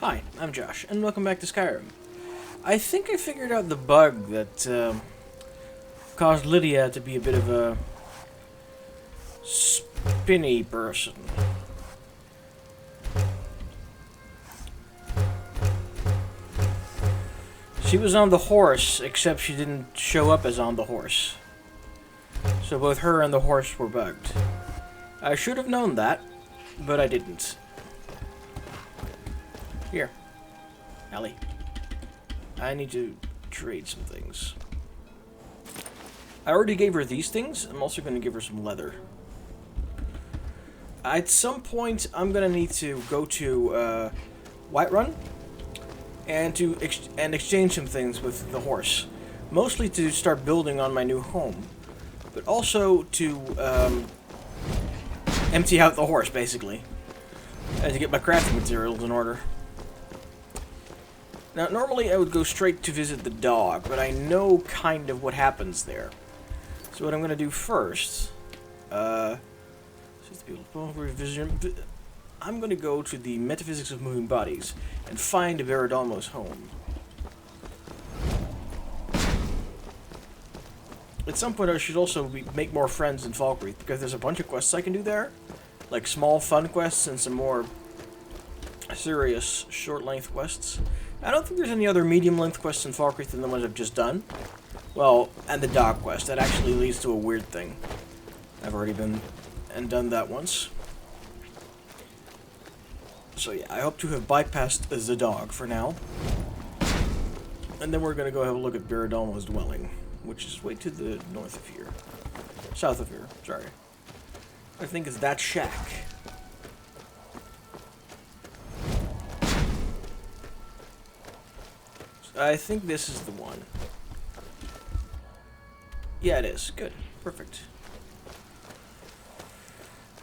Hi, I'm Josh, and welcome back to Skyrim. I think I figured out the bug that caused Lydia to be a bit of a spinny person. She was on the horse, except she didn't show up as on the horse. So both her and the horse were bugged. I should have known that, but I didn't. Here. Ellie. I need to trade some things. I already gave her these things. I'm also going to give her some leather. At some point, I'm going to need to go to Whiterun and exchange some things with the horse. Mostly to start building on my new home. But also to empty out the horse, basically. And to get my crafting materials in order. Now, normally I would go straight to visit the dog, but I know kind of what happens there. So what I'm going to do first, I'm going to go to the Metaphysics of Moving Bodies and find Veridalmo's home. At some point I should also make more friends in Falkreath, because there's a bunch of quests I can do there. Like small fun quests and some more serious short-length quests. I don't think there's any other medium-length quests in Falkreath than the ones I've just done. Well, and the dog quest. That actually leads to a weird thing. I've already been and done that once. So yeah, I hope to have bypassed the dog for now. And then we're going to go have a look at Veridalmo's dwelling, which is way to the north of here. South of here, sorry. I think it's that shack. I think this is the one. Yeah, it is. Good. Perfect.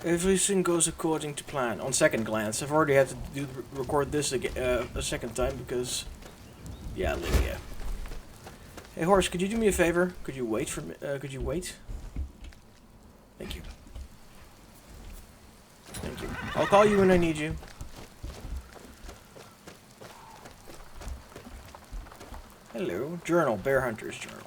Everything goes according to plan. On second glance, I've already had to record this again, a second time because... Yeah, Lydia. Hey, horse, could you do me a favor? Could you wait for me? Could you wait? Thank you. Thank you. I'll call you when I need you. Hello. Journal. Bear Hunter's Journal.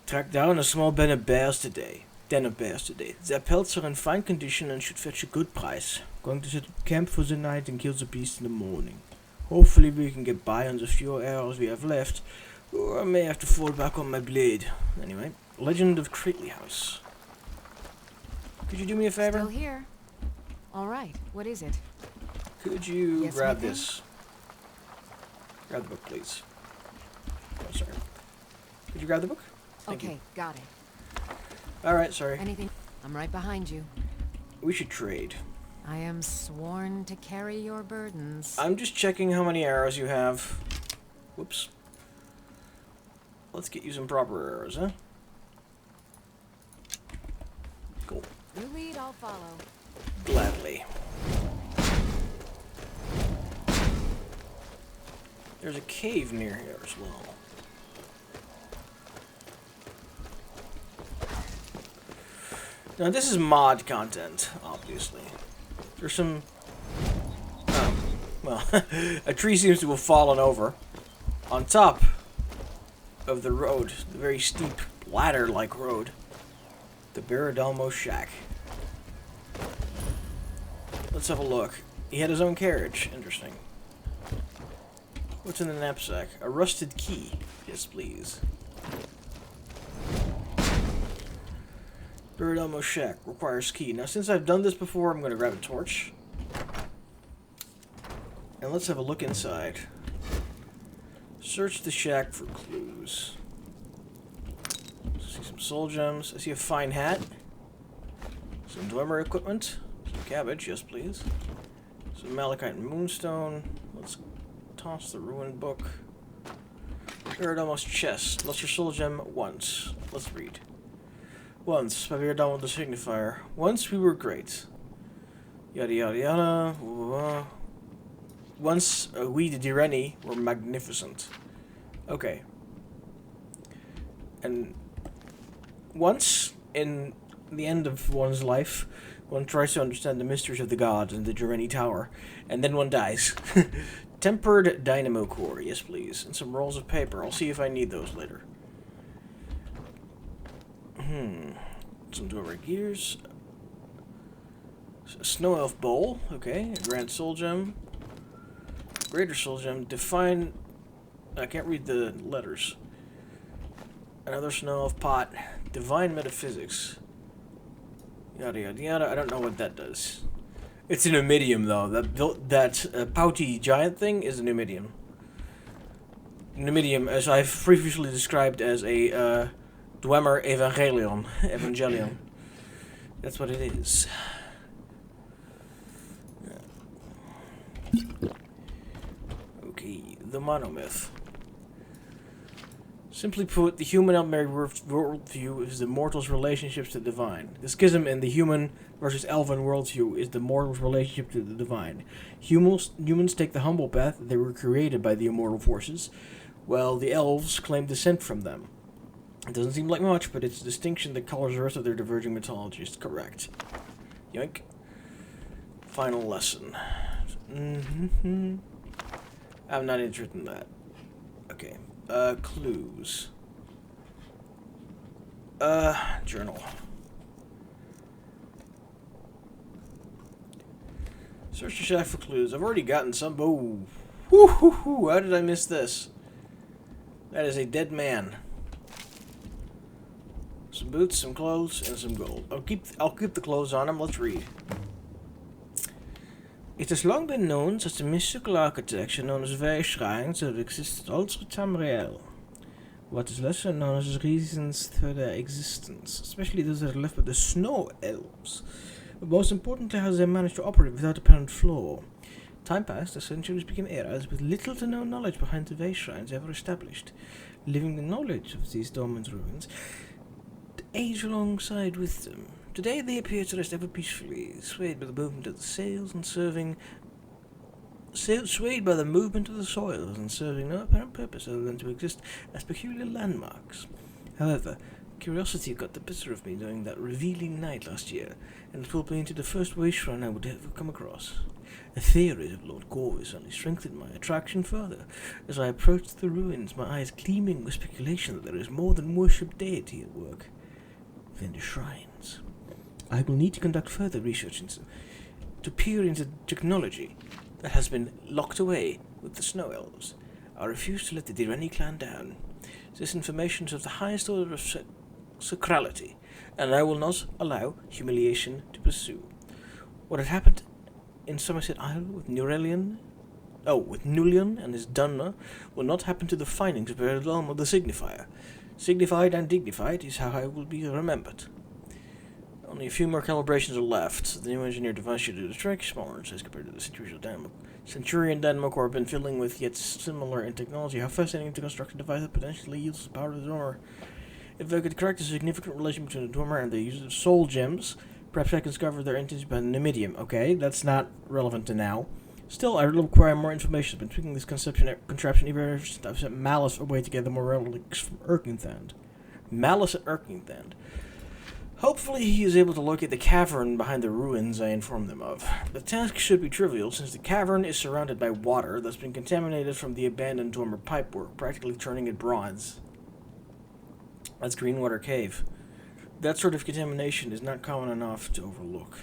Tracked down a small den of bears today. Their pelts are in fine condition and should fetch a good price. Going to set up camp for the night and kill the beast in the morning. Hopefully we can get by on the few arrows we have left, or I may have to fall back on my blade. Anyway, Legend of Crately House. Could you do me a favor? Still here. All right. What is it? Could you grab this? Grab the book, please. Oh, sorry. Could you grab the book? Thank you. Got it. Alright, sorry. Anything? I'm right behind you. We should trade. I am sworn to carry your burdens. I'm just checking how many arrows you have. Whoops. Let's get you some proper arrows, huh? Cool. You lead, I'll follow. Gladly. There's a cave near here as well. Now this is mod content, obviously. There's some... Oh, well, a tree seems to have fallen over on top of the road, the very steep ladder-like road. The Veridalmo shack. Let's have a look. He had his own carriage. Interesting. What's in the knapsack? A rusted key. Yes, please. Veridalmo shack requires key. Now, since I've done this before, I'm going to grab a torch. And let's have a look inside. Search the shack for clues. See some soul gems. I see a fine hat. Some Dwemer equipment. Some cabbage. Yes, please. Some malachite and moonstone. Let's toss the ruined book. Veridalmo's chest. Lost your soul gem once. Let's read. Once, by Veridalmo the Signifier. Once we were great. Yada yada yada. Once we, the Direni, were magnificent. Okay. And once, in the end of one's life, One tries to understand the mysteries of the gods in the Durrani Tower, and then one dies. Tempered dynamo core, yes please. And some rolls of paper. I'll see if I need those later. Some Dwemer gears. A Snow Elf Bowl, okay. A Grand Soul Gem. Greater Soul Gem. Define... I can't read the letters. Another Snow Elf Pot. Divine Metaphysics. Yada yada yada. I don't know what that does. It's an Numidium though. That pouty giant thing is a Numidium. Numidium, as I've previously described as a Dwemer Evangelion. That's what it is. Okay, the monomyth. Simply put, the human unmarried worldview is the mortal's relationships to the divine. The schism in the human versus elven worldview is the mortal's relationship to the divine. Humans take the humble path; they were created by the immortal forces, while the elves claim descent from them. It doesn't seem like much, but it's a distinction that colors the rest of their diverging mythologies. Correct. Yoink. Final lesson. I'm not interested in that. Okay. Clues. Journal. Search the shack for clues. I've already gotten some. Oh. Woo-hoo-hoo. How did I miss this? That is a dead man. Some boots, some clothes, and some gold. I'll keep the clothes on him. Let's read. It has long been known that the mystical architecture known as Wayshrines have existed all through Tamriel. What is lesser known as reasons for their existence, especially those that are left by the Snow Elves. But most importantly, how they managed to operate without apparent flaw. Time passed, the centuries became eras with little to no knowledge behind the Wayshrines ever established. Living the knowledge of these dormant ruins, to age alongside with them. Today they appear to rest ever peacefully, swayed by the movement of the sails and swayed by the movement of the soils and serving no apparent purpose other than to exist as peculiar landmarks. However, curiosity got the better of me during that revealing night last year, and it pulled me into the first Wayshrine I would ever come across. The theories of Lord Gorvis only strengthened my attraction further. As I approached the ruins, my eyes gleaming with speculation that there is more than worshipped deity at work within the shrines. I will need to conduct further research to peer into technology that has been locked away with the Snow Elves. I refuse to let the Durrani clan down. This information is of the highest order of sacrality, and I will not allow humiliation to pursue. What had happened in Summerset Isle with Nulian and his Dunna will not happen to the findings of the realm of the Signifier. Signified and dignified is how I will be remembered. Only a few more calibrations are left. The new engineered device should do the trick. Smaller in size compared to the Centurion Dynamo Core have been filling with, yet similar in technology. How fascinating to construct a device that potentially yields the power of the Dwemer. If I could correct the significant relation between the Dwemer and the use of soul gems, perhaps I can discover their intentions by the Numidium. Okay, that's not relevant to now. Still, I require more information. I've been tweaking this contraption even since I've sent Malice away to get the more relics from Erkenthand. Malice at Erkenthand. Hopefully he is able to locate the cavern behind the ruins I informed them of. The task should be trivial, since the cavern is surrounded by water that's been contaminated from the abandoned Dwemer pipework, practically turning it bronze. That's Greenwater Cave. That sort of contamination is not common enough to overlook.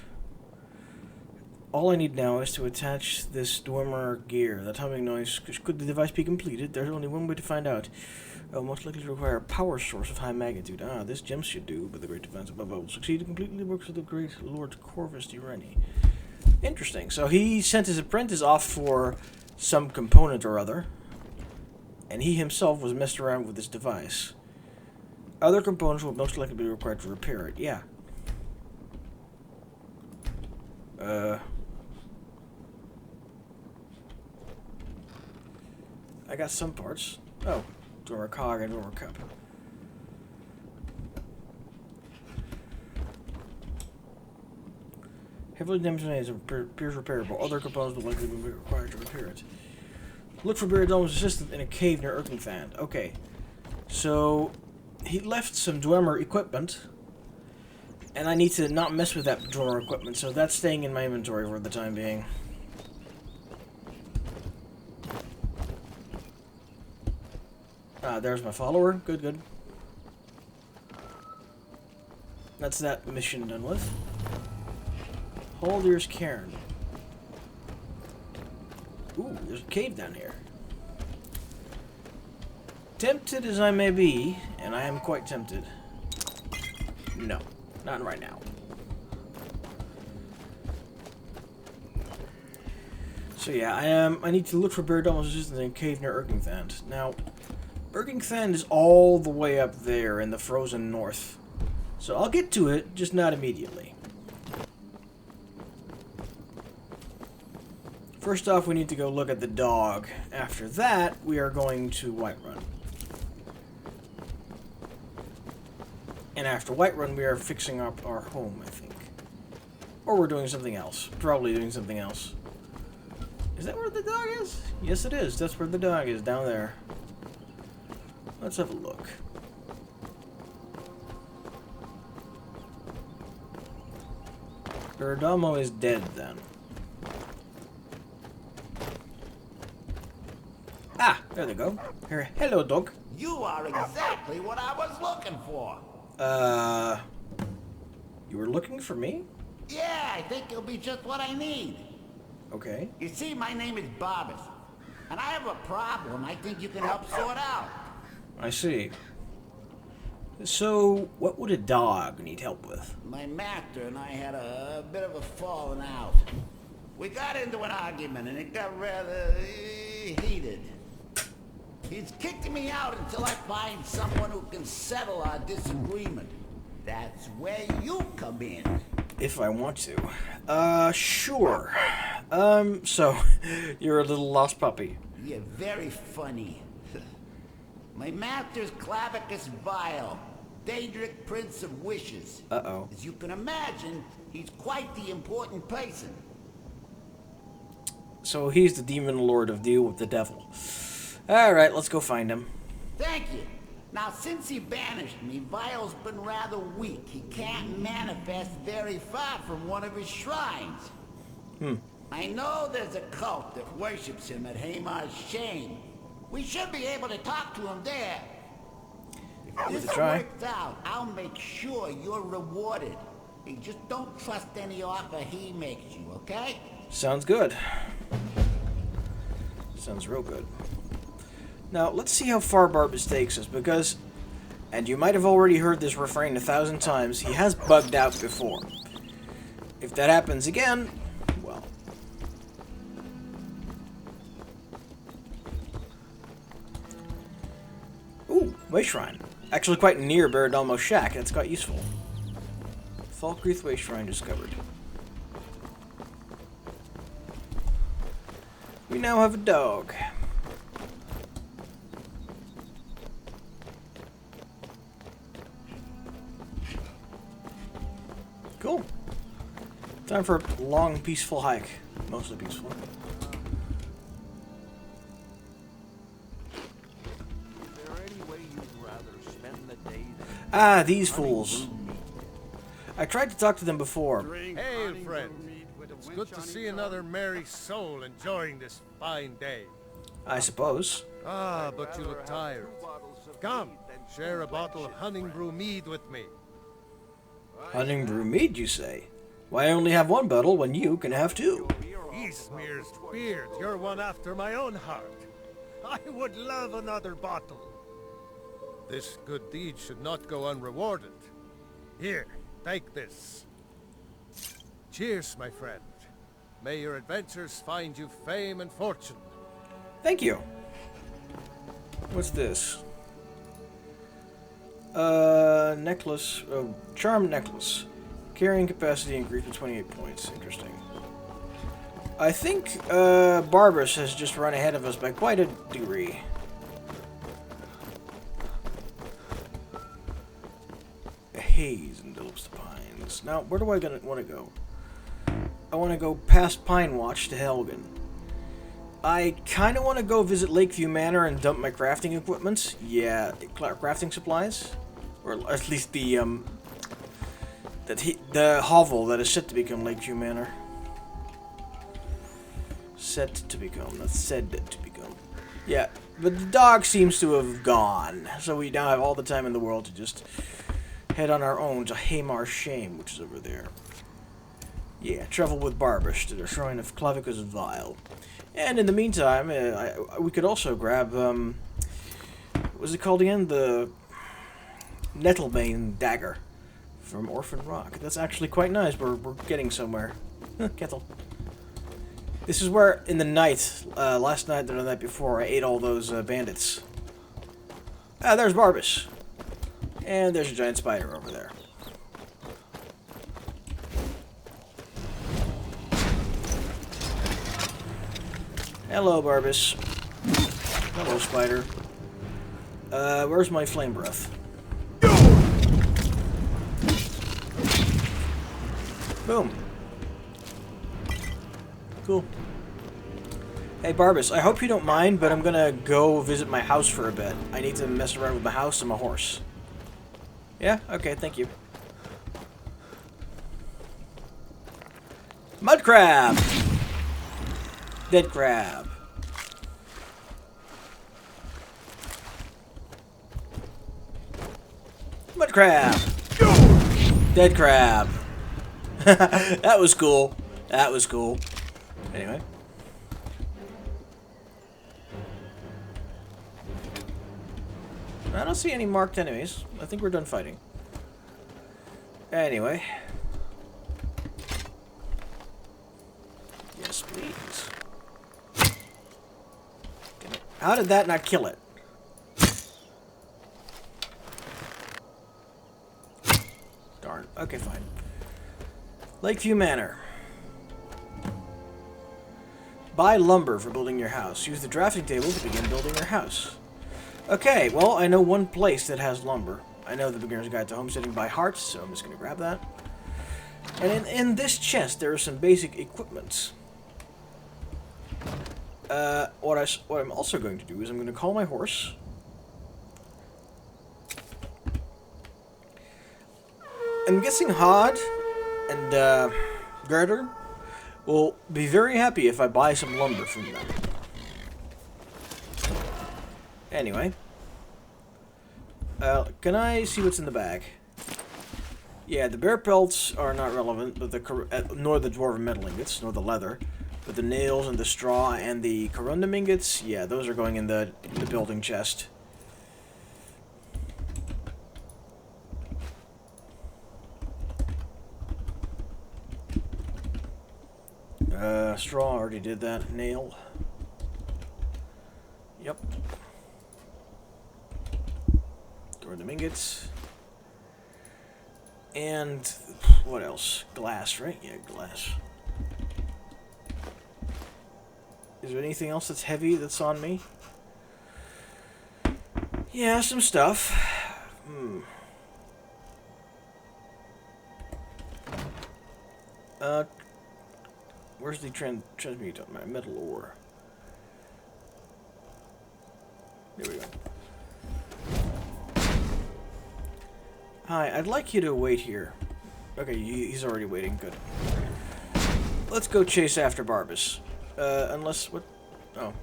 All I need now is to attach this Dwemer gear. That humming noise, could the device be completed? There's only one way to find out. I'll most likely require a power source of high magnitude. This gem should do, but the great defense above all will succeed. It completely works with the great Lord Corvus Durrani. Interesting. So he sent his apprentice off for some component or other, and he himself was messed around with this device. Other components will most likely be required to repair it. Yeah. I got some parts. Oh. Dwemer Cog and Dwemer Cup. Heavily damaged appears repairable. Other components will likely be required to repair it. Look for Beridome's assistant in a cave near Erkenthand. Okay. So, he left some Dwemer equipment, And I need to not mess with that drawer equipment, so that's staying in my inventory for the time being. There's my follower. Good, good. That's that mission done with. Holder's Cairn. Ooh, there's a cave down here. Tempted as I may be, and I am quite tempted. No, not right now. So yeah, I need to look for Beardal's resistance in a cave near Erkingthand. Now, Erkingthand is all the way up there in the frozen north. So I'll get to it, just not immediately. First off, we need to go look at the dog. After that, we are going to Whiterun. And after Whiterun, we are fixing up our home, I think. Or we're doing something else. Probably doing something else. Is that where the dog is? Yes, it is. That's where the dog is, down there. Let's have a look. Beardalmo is dead, then. Ah, there they go. Here, hello, dog. You are exactly what I was looking for. You were looking for me? Yeah, I think you'll be just what I need. Okay. You see, my name is Barbas, and I have a problem I think you can help sort out. I see. So, what would a dog need help with? My master and I had a bit of a falling out. We got into an argument, and it got rather heated. He's kicked me out until I find someone who can settle our disagreement. That's where you come in. If I want to. Sure. So, you're a little lost puppy. You're very funny. My master's Clavicus Vile, Daedric Prince of Wishes. Uh-oh. As you can imagine, he's quite the important person. So he's the demon lord of Deal with the Devil. Alright, let's go find him. Thank you. Now, since he banished me, Vile's been rather weak. He can't manifest very far from one of his shrines. I know there's a cult that worships him at Hamar's Shane. We should be able to talk to him there. If this works out, I'll make sure you're rewarded. You just don't trust any offer he makes you, okay? Sounds good. Sounds real good. Now, let's see how far Barbas takes us, because, and you might have already heard this refrain 1,000 times, he has bugged out before. If that happens again, well. Ooh, Wayshrine. Actually quite near Beardalmo's shack, that's quite useful. Falkreath Wayshrine discovered. We now have a dog. Cool. Time for a long, peaceful hike. Mostly peaceful. Ah, these fools. I tried to talk to them before. Hey, friend. It's good to see another merry soul enjoying this fine day. I suppose. Ah, but you look tired. Come, share a bottle of Honningbrew mead with me. Honningbrew mead, you say? Why only have one bottle when you can have two? Eastmere's beard, you're one after my own heart. I would love another bottle. This good deed should not go unrewarded. Here, take this. Cheers, my friend. May your adventures find you fame and fortune. Thank you. What's this? Necklace. Oh, charm necklace. Carrying capacity increased to 28 points. Interesting. I think Barbas has just run ahead of us by quite a degree. A haze envelops the pines. Now, where do I want to go? I want to go past Pine Watch to Helgen. I kind of want to go visit Lakeview Manor and dump my crafting equipment. Yeah, crafting supplies. Or at least the the hovel that is set to become Lakeview Manor. Set to become, not said to become. Yeah, but the dog seems to have gone, so we now have all the time in the world to just head on our own to Haymar Shame, which is over there. Yeah, travel with Barbas to the Shrine of Clavicus Vile. And in the meantime, we could also grab, what was it called again? The Nettlebane Dagger from Orphan Rock. That's actually quite nice. We're getting somewhere. Kettle. This is where, in the night, last night or the night before, I ate all those bandits. Ah, there's Barbas. And there's a giant spider over there. Hello, Barbas. Hello, spider. Where's my flame breath? Boom. Cool. Hey, Barbas, I hope you don't mind, but I'm gonna go visit my house for a bit. I need to mess around with my house and my horse. Yeah? Okay, thank you. Mud crab! Dead crab. Mud crab! Dead crab. That was cool. That was cool. Anyway. I don't see any marked enemies. I think we're done fighting. Anyway. Yes, please. How did that not kill it? Darn. Okay, fine. Lakeview Manor. Buy lumber for building your house. Use the drafting table to begin building your house. Okay, well, I know one place that has lumber. I know the Beginner's Guide to Homesteading by heart, so I'm just going to grab that. And in this chest, there are some basic equipment. What I'm also going to do is I'm going to call my horse. I'm guessing Hod and Gerder will be very happy if I buy some lumber from them. Anyway. Can I see what's in the bag? Yeah, the bear pelts are not relevant, but nor the dwarven metal ingots, nor the leather. But the nails and the straw and the corundum ingots, yeah, those are going in the building chest. Straw, already did that. Nail. Yep. Corundum ingots. And what else? Glass, right? Yeah, glass. Is there anything else that's heavy that's on me? Yeah, some stuff. Where's the transmute on my metal ore? There we go. Hi, I'd like you to wait here. Okay, he's already waiting. Good. Let's go chase after Barbas. Unless, what? Oh.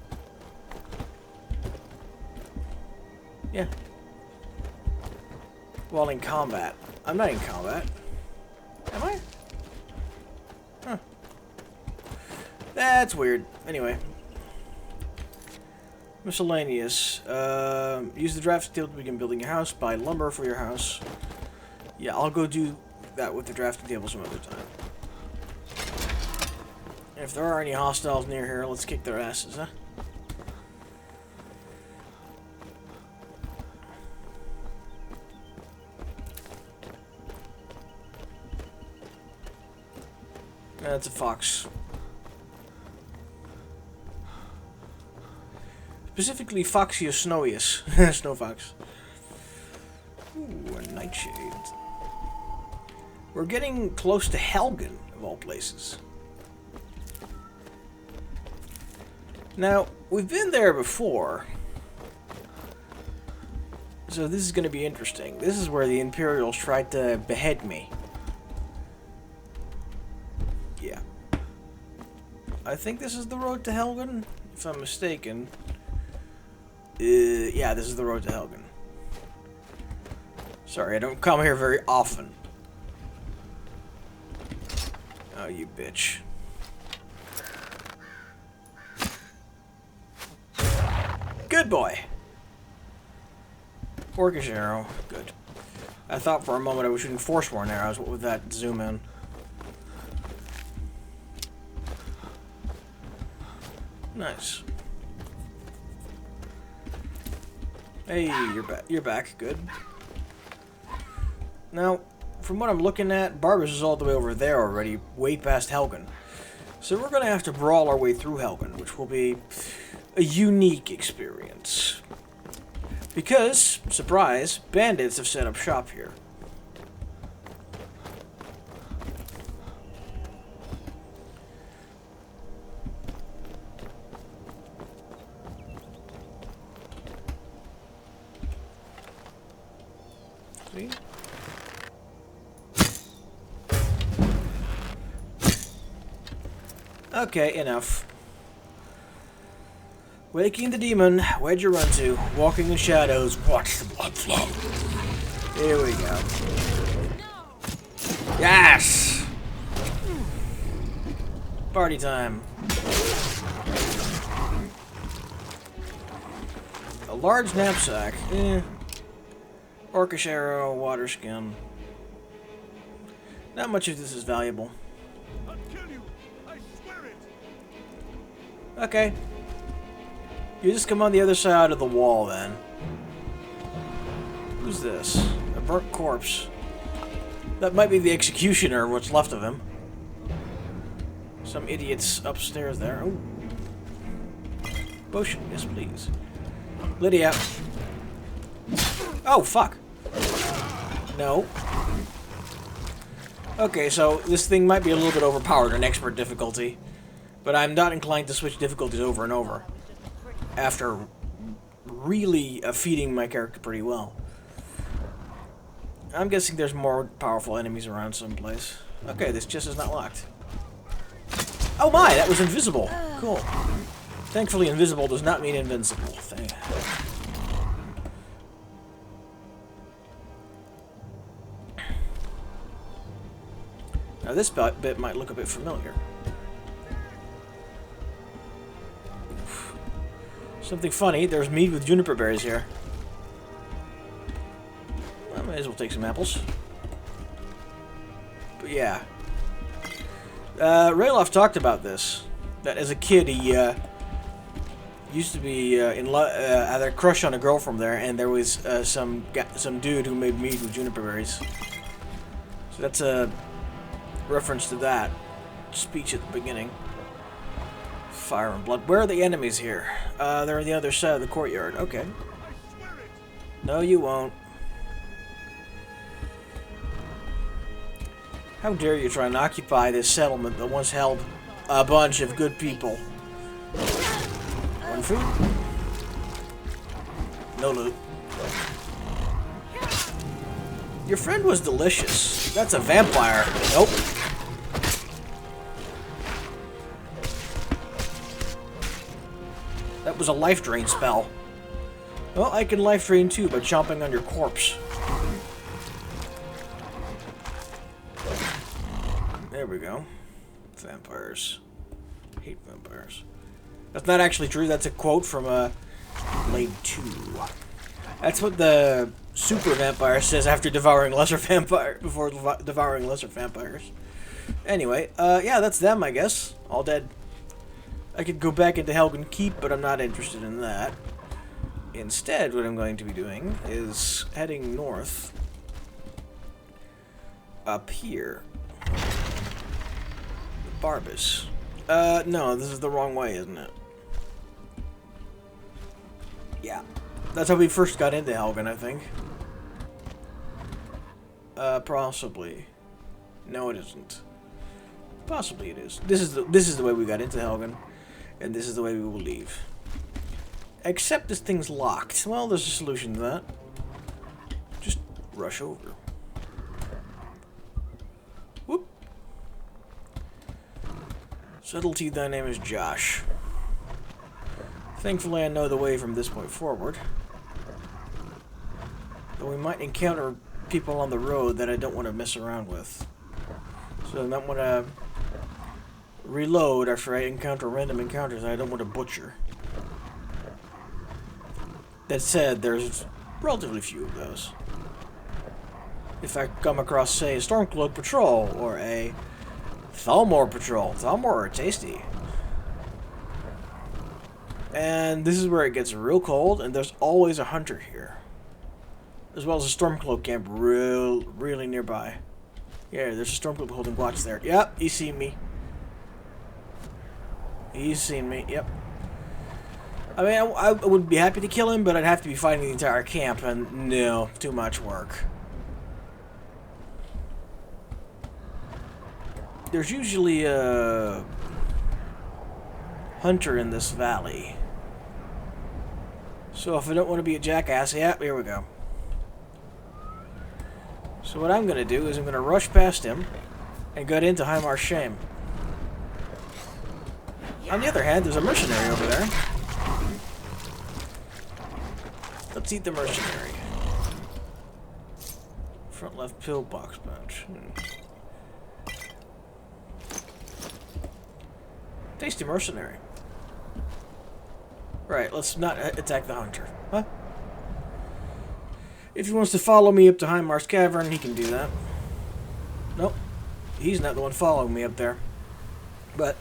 Yeah. While in combat. I'm not in combat. Am I? Huh. That's weird. Anyway. Miscellaneous. Use the drafting table to begin building your house. Buy lumber for your house. Yeah, I'll go do that with the drafting table some other time. If there are any hostiles near here, let's kick their asses, huh? That's a fox. Specifically Foxius snowius. Snow fox. Ooh, a nightshade. We're getting close to Helgen, of all places. Now, we've been there before. So this is going to be interesting. This is where the Imperials tried to behead me. I think this is the road to Helgen, if I'm mistaken. Yeah, this is the road to Helgen. Sorry, I don't come here very often. Oh, you bitch. Good boy. Orcish arrow. Good. I thought for a moment I was shooting Forsworn arrows. What would that zoom in? Nice. Hey, you're back. You're back. Good. Now, from what I'm looking at, Barbas is all the way over there already, way past Helgen. So we're going to have to brawl our way through Helgen, which will be a unique experience. Because, surprise, bandits have set up shop here. See? Okay, enough. Waking the demon, where'd you run to? Walking in shadows, watch the blood flow. Here we go. Yes! Party time. A large knapsack. Orcish arrow, water skin. Not much of this is valuable. I'll kill you. I swear it. Okay. You just come on the other side of the wall, then. Who's this? A burnt corpse. That might be the executioner, or what's left of him. Some idiots upstairs there. Ooh. Potion, yes please. Lydia. Oh, fuck. No. Okay, so this thing might be a little bit overpowered in expert difficulty. But I'm not inclined to switch difficulties over and over. After really feeding my character pretty well. I'm guessing there's more powerful enemies around someplace. Okay, this chest is not locked. Oh my, that was invisible. Cool. Thankfully, invisible does not mean invincible. Now this bit might look a bit familiar. Something funny, there's mead with juniper berries here. I might as well take some apples. But yeah. Rayloff talked about this. That as a kid he used to be had a crush on a girl from there, and there was some dude who made mead with juniper berries. So that's a reference to that speech at the beginning. Fire and blood. Where are the enemies here? They're on the other side of the courtyard. Okay. No, you won't. How dare you try and occupy this settlement that once held a bunch of good people? One food? No loot. Your friend was delicious. That's a vampire. Nope. That was a life drain spell. Well, I can life drain too by chomping on your corpse. There we go. Vampires. Hate vampires. That's not actually true. That's a quote from Blade 2. That's what the super vampire says after devouring lesser vampire before devouring lesser vampires. Anyway, yeah, that's them, I guess. All dead. I could go back into Helgen Keep, but I'm not interested in that. Instead, what I'm going to be doing is heading north. Up here. Barbas. No, this is the wrong way, isn't it? Yeah. That's how we first got into Helgen, I think. Possibly. No, it isn't. Possibly it is. This is the way we got into Helgen. And this is the way we will leave. Except this thing's locked. Well, there's a solution to that. Just rush over. Whoop. Subtlety, thy name is Josh. Thankfully, I know the way from this point forward. Though we might encounter people on the road that I don't want to mess around with. So I might want to reload after I encounter random encounters I don't want to butcher. That said, there's relatively few of those. If I come across, say, a Stormcloak patrol or a Thalmor patrol. Thalmor are tasty. And this is where it gets real cold, and there's always a hunter here. As well as a Stormcloak camp really nearby. Yeah, there's a Stormcloak holding watch there. Yep, he's seen me. He's seen me, yep. I mean, I would be happy to kill him, but I'd have to be fighting the entire camp, and no, too much work. There's usually a hunter in this valley. So if I don't want to be a jackass, yeah, here we go. So what I'm going to do is I'm going to rush past him and get into Heimar's Shame. On the other hand, there's a mercenary over there. Let's eat the mercenary. Front left pillbox pouch. Tasty mercenary. Right, let's not attack the hunter. Huh? If he wants to follow me up to Heimar's Cavern, he can do that. Nope. He's not the one following me up there. But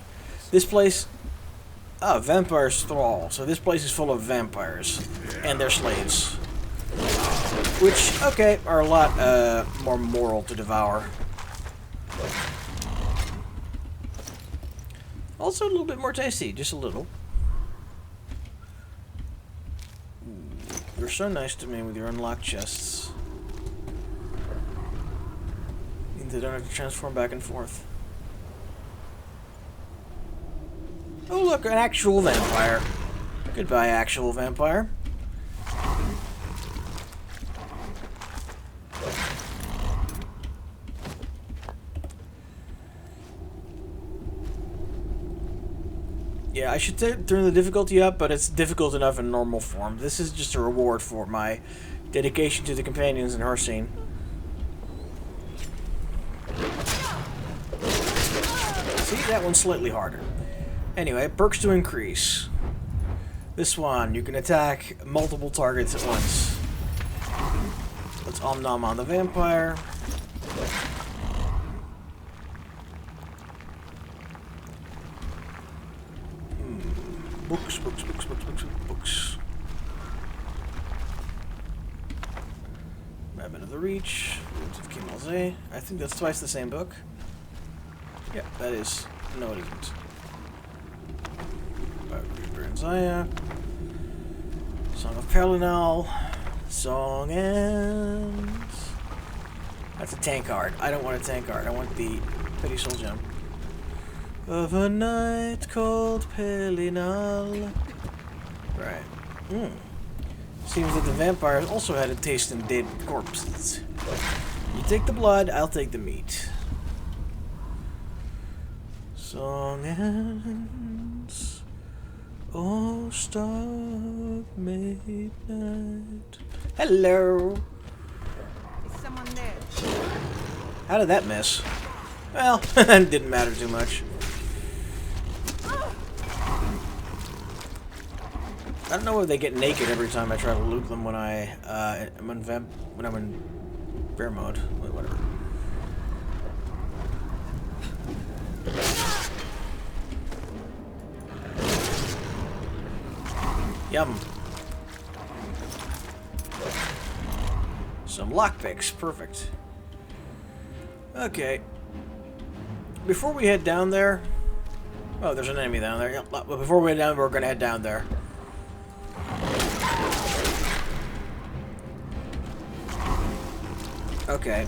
this place... Ah, Vampire's Thrall. So this place is full of vampires. And their slaves. Which, okay, are a lot more moral to devour. Also a little bit more tasty, just a little. You're so nice to me with your unlocked chests. Means I don't have to transform back and forth. Oh look, an actual vampire. Goodbye, actual vampire. Yeah, I should turn the difficulty up, but it's difficult enough in normal form. This is just a reward for my dedication to the companions in Hircine. See, that one's slightly harder. Anyway, perks to increase. This one, you can attack multiple targets at once. Let's Om-Nom on the vampire. Books. Rabbit of the Reach. Ruins of Kimalze. I think that's twice the same book. Yeah, that is. No, it isn't. Zaya. Song of Perlinal. Song ends. That's a tank card. I don't want a tank card. I want the Pity Soul Gem. Of a night called Perlinal. Right. Seems that the vampires also had a taste in dead corpses. You take the blood, I'll take the meat. Song ends. Oh, star midnight. Hello. Is someone there? How did that miss? Well, it didn't matter too much. I don't know if they get naked every time I try to loot them when I'm in bear mode. Whatever. Yum. Some lockpicks, perfect. Okay. Before we head down there... Oh, there's an enemy down there. Yep. But before we head down, we're gonna head down there. Okay.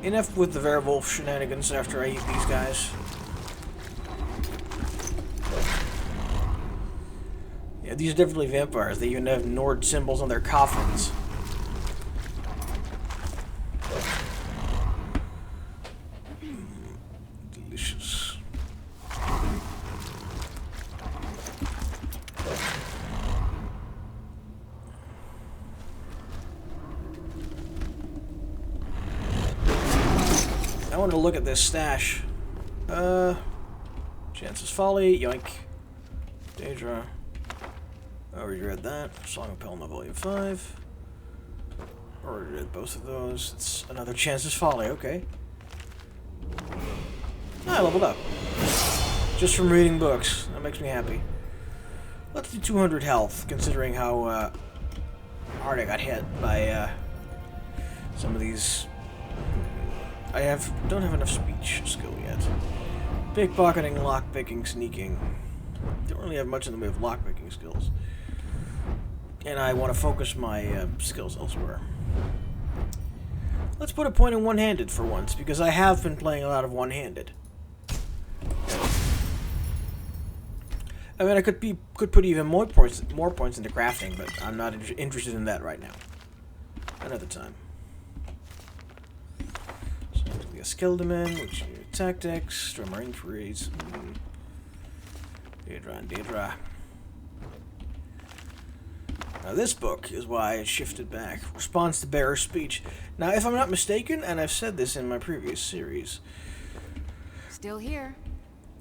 Enough with the werewolf shenanigans after I eat these guys. Yeah, these are definitely vampires. They even have Nord symbols on their coffins. want to look at this stash. Chances Folly, yoink. Daedra. Already read that. Song of Pelennor Volume 5. Already read both of those. It's another Chances Folly, okay. I leveled up. Just from reading books. That makes me happy. Let's do 200 health, considering how hard I got hit by some of these. I don't have enough speech skill yet. Pickpocketing, lockpicking, sneaking. Don't really have much in the way of lockpicking skills. And I want to focus my skills elsewhere. Let's put a point in one-handed for once, because I have been playing a lot of one-handed. I mean, I could put even more points into crafting, but I'm not interested in that right now. Another time. So we got skill demand, which is tactics, drummer inquiries, Daedra and Daedra. Now this book is why I shifted back. Response to bearer speech. Now, if I'm not mistaken, and I've said this in my previous series, Still here.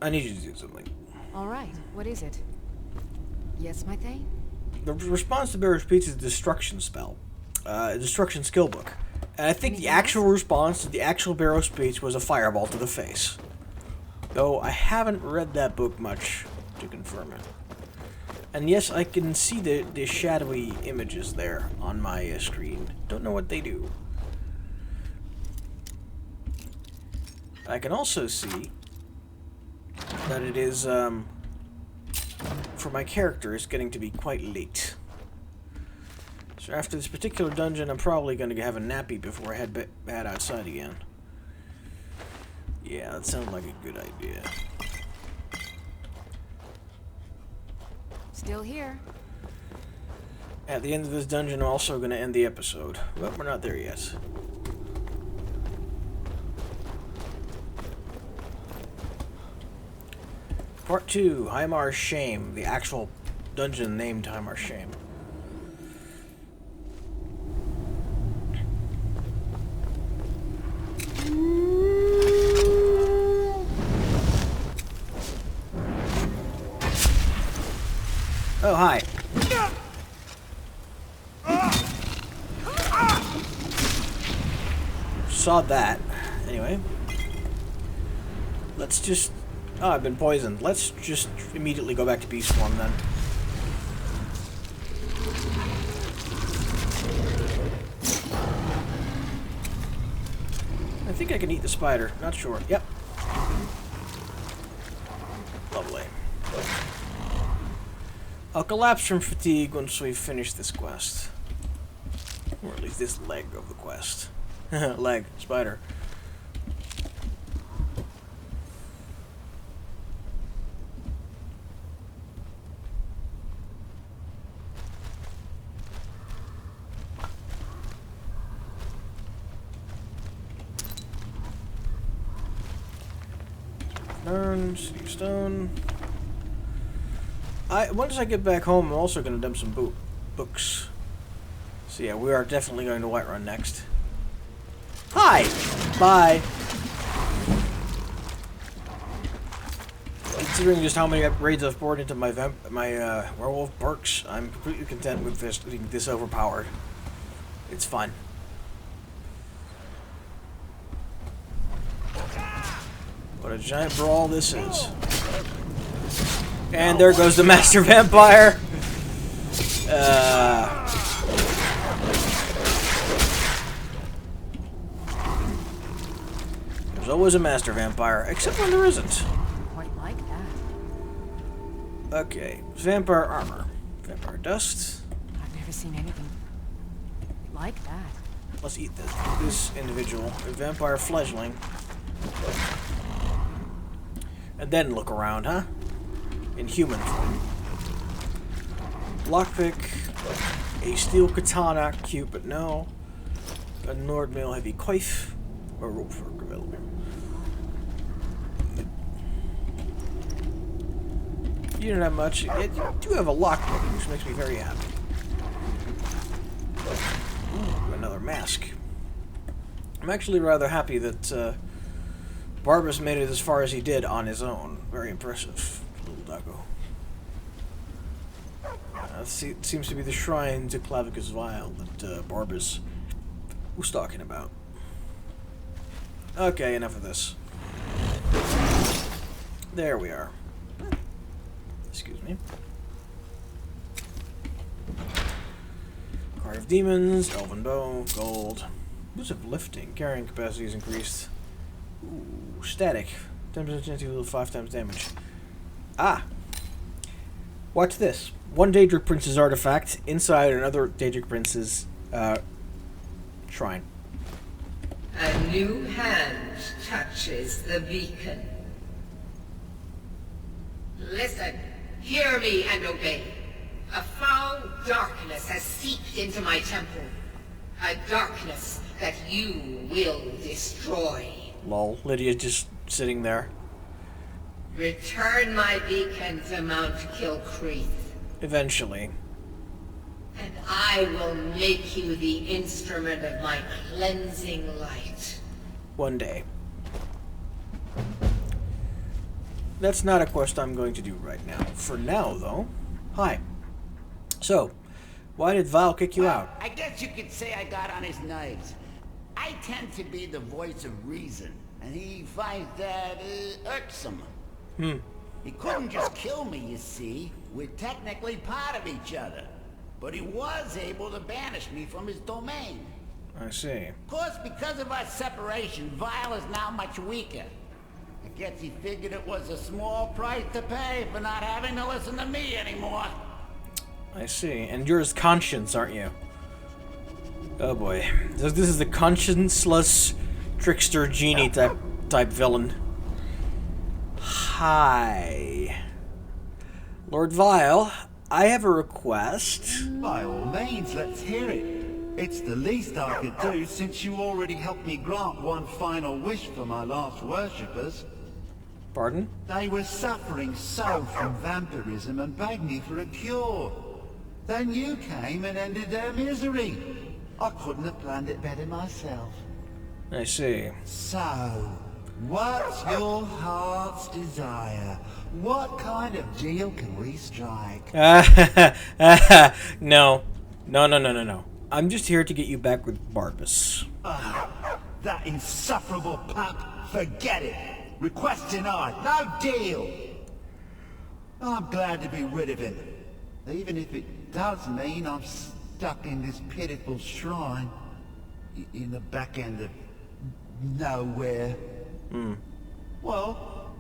I need you to do something. All right. What is it? Yes, my thane? The response to bearer speech is a destruction spell. A destruction skill book. And I think the actual response to the actual bearer speech was a fireball to the face. Though I haven't read that book much to confirm it. And yes, I can see the shadowy images there on my screen. Don't know what they do. I can also see that it is, for my character, is getting to be quite late. So after this particular dungeon, I'm probably going to have a nappy before I head outside again. Yeah, that sounds like a good idea. Still here. At the end of this dungeon, I'm also going to end the episode. But we're not there yet. Part 2, Heimar's Shame. The actual dungeon named Heimar's Shame. Oh, hi. Saw that. Anyway. Let's just... Oh, I've been poisoned. Let's just immediately go back to Beast Form then. I think I can eat the spider. Not sure. Yep. Lovely. I'll collapse from fatigue once we've finished this quest. Or at least this leg of the quest. Leg. Spider. Stone. Once I get back home, I'm also going to dump some books. So yeah, we are definitely going to Whiterun next. Hi! Bye! Considering just how many upgrades I've poured into my werewolf perks, I'm completely content with this being this overpowered. It's fun. What a giant brawl this is. And there goes the Master Vampire. There's always a Master Vampire, except when there isn't. Quite like that. Okay, Vampire Armor. Vampire Dust. I've never seen anything like that. Let's eat this individual. A Vampire Fledgling. And then look around, huh? In human form. Lockpick. A steel katana. Cute, but no. A Nordmail heavy coif. Or rope for Gravel. You don't have much. You do have a lockpick, which makes me very happy. Ooh, another mask. I'm actually rather happy that Barbas made it as far as he did on his own. Very impressive, little doggo. It seems to be the shrine to Clavicus Vile that Barbas was talking about. Okay, enough of this. There we are. Excuse me. Card of Demons, Elven Bow, Gold. Boots of Lifting, carrying capacity is increased. Ooh, static. 10% chance to deal 5 times damage. Ah! Watch this. One Daedric Prince's artifact inside another Daedric Prince's shrine. A new hand touches the beacon. Listen, hear me and obey. A foul darkness has seeped into my temple. A darkness that you will destroy. Lol. Lydia's just sitting there. Return my beacon to Mount Kilcreath. Eventually. And I will make you the instrument of my cleansing light. One day. That's not a quest I'm going to do right now. For now, though. Hi. So, why did Vile kick you out? I guess you could say I got on his nerves. I tend to be the voice of reason, and he finds that irksome. He couldn't just kill me, you see. We're technically part of each other. But he was able to banish me from his domain. I see. Of course, because of our separation, Vile is now much weaker. I guess he figured it was a small price to pay for not having to listen to me anymore. I see. And you're his conscience, aren't you? Oh boy. This is the conscienceless trickster genie type villain. Hi. Lord Vile, I have a request. By all means, let's hear it. It's the least I could do since you already helped me grant one final wish for my last worshippers. Pardon? They were suffering so from vampirism and begged me for a cure. Then you came and ended their misery. I couldn't have planned it better myself. I see. So, what's your heart's desire? What kind of deal can we strike? No. No. I'm just here to get you back with Barbas. That insufferable pup. Forget it. Request denied. No deal. I'm glad to be rid of him. Even if it does mean I'm stuck in this pitiful shrine. In the back end of nowhere. Well,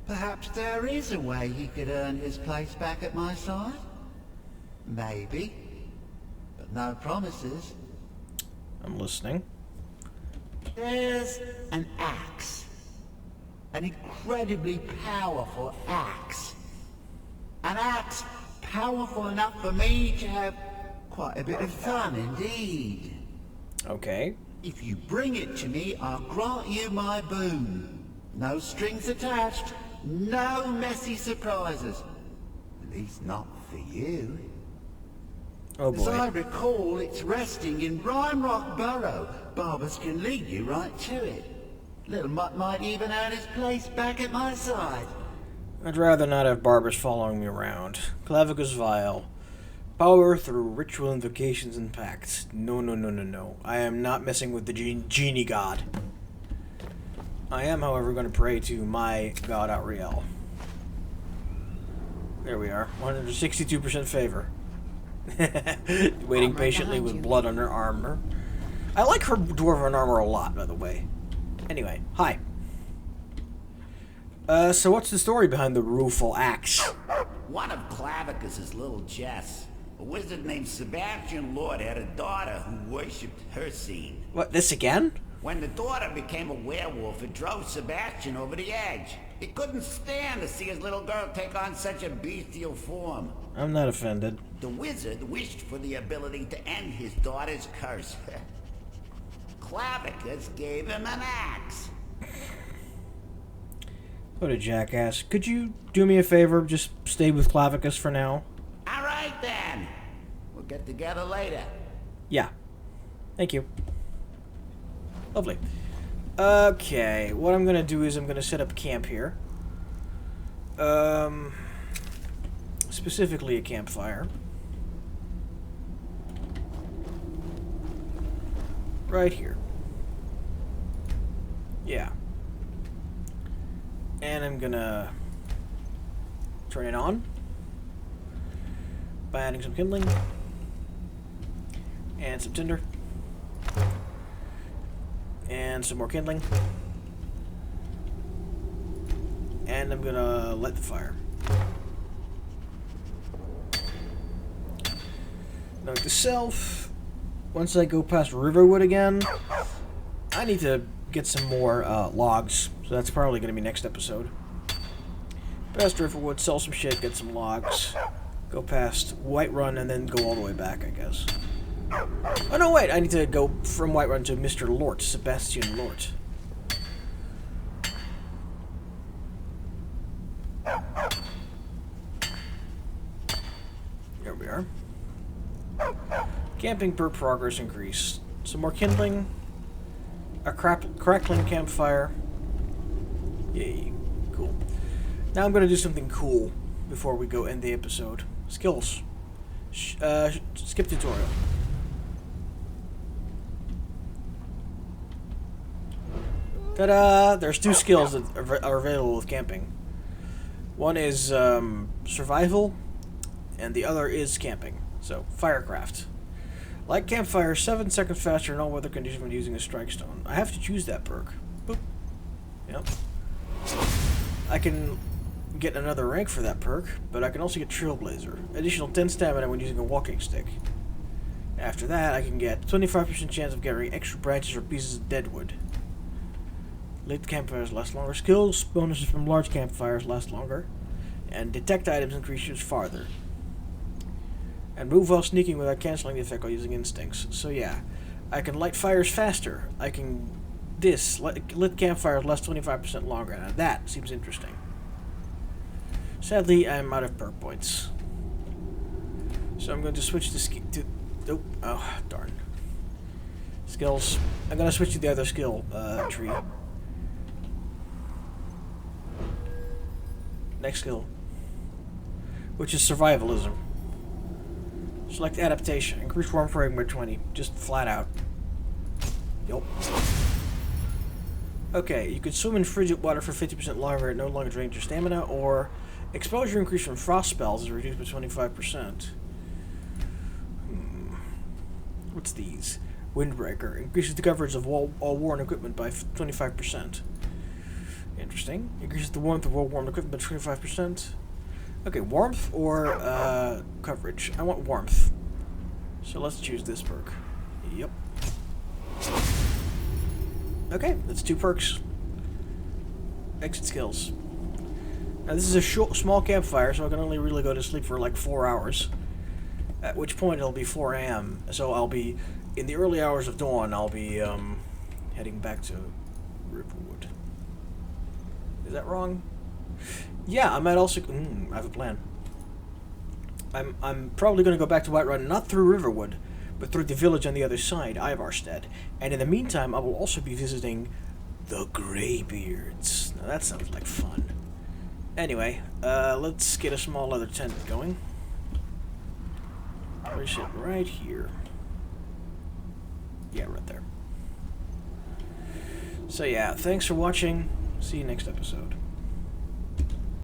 perhaps there is a way he could earn his place back at my side. Maybe. But no promises. I'm listening. There's an axe. An incredibly powerful axe. An axe powerful enough for me to have quite a bit of fun indeed. Okay. If you bring it to me, I'll grant you my boon. No strings attached, no messy surprises. At least not for you. Oh As I boy. recall, it's resting in Rhymerock Burrow. Barbas can lead you right to it. Little Mutt might even earn his place back at my side. I'd rather not have Barbas following me around. Clavicus Vile. Power through ritual invocations and pacts. No. I am not messing with the genie god. I am, however, going to pray to my god Auriel. There we are. 162% favor. Waiting patiently with blood on her armor. I like her dwarven armor a lot, by the way. Anyway, hi. So what's the story behind the rueful axe? One of Clavicus's little Jess, a wizard named Sebastian Lord, had a daughter who worshipped her scene. What, this again? When the daughter became a werewolf, it drove Sebastian over the edge. He couldn't stand to see his little girl take on such a bestial form. I'm not offended. The wizard wished for the ability to end his daughter's curse. Clavicus gave him an axe. What a jackass. Could you do me a favor? Just stay with Clavicus for now? All right, then. We'll get together later. Yeah. Thank you. Lovely. Okay, what I'm gonna do is I'm gonna set up camp here. Specifically a campfire. Right here. Yeah. And I'm gonna turn it on by adding some kindling and some tinder and some more kindling, and I'm gonna light the fire. Note to self, once I go past Riverwood again, I need to get some more logs, so that's probably going to be next episode. Past Riverwood, sell some shit, get some logs, go past Whiterun, and then go all the way back, I guess. Oh no, wait, I need to go from Whiterun to Mr. Lort, Sebastian Lort. There we are. Camping per progress increase. Some more kindling. A crackling campfire. Yay. Cool. Now I'm going to do something cool before we go end the episode. Skills. Skip tutorial. Ta-da! There's two skills that are available with camping. One is survival, and the other is camping. So, firecraft. Light campfire 7 seconds faster in all weather conditions when using a strike stone. I have to choose that perk. Boop. Yep. I can get another rank for that perk, but I can also get Trailblazer. Additional 10 stamina when using a walking stick. After that, I can get 25% chance of gathering extra branches or pieces of deadwood. Lit campfires last longer. Skills bonuses from large campfires last longer. And detect items increase use farther. And move while sneaking without cancelling the effect while using instincts. So yeah, I can light fires faster. I can lit campfires last 25% longer. Now that seems interesting. Sadly, I'm out of perk points. So I'm going to switch to oh darn. Skills. I'm going to switch to the other skill tree. Next skill, which is survivalism. Select adaptation. Increase warmth rating by 20. Just flat out. Yup. Okay, you can swim in frigid water for 50% longer. It no longer drains your stamina, or exposure increase from frost spells is reduced by 25%. What's these? Windbreaker. Increases the coverage of all worn equipment by 25%. Interesting. Increases the warmth of all worn equipment by 25%. Okay, warmth or coverage? I want warmth. So let's choose this perk. Yep. Okay, that's 2 perks. Exit skills. Now this is a small campfire, so I can only really go to sleep for like 4 hours. At which point it'll be 4 a.m. So I'll be, in the early hours of dawn, I'll be heading back to Riverwood. Is that wrong? Yeah, I might also... I have a plan. I'm probably going to go back to Whiterun, not through Riverwood, but through the village on the other side, Ivarstead. And in the meantime, I will also be visiting the Greybeards. Now that sounds like fun. Anyway, let's get a small leather tent going. Place it right here. Yeah, right there. So yeah, thanks for watching. See you next episode.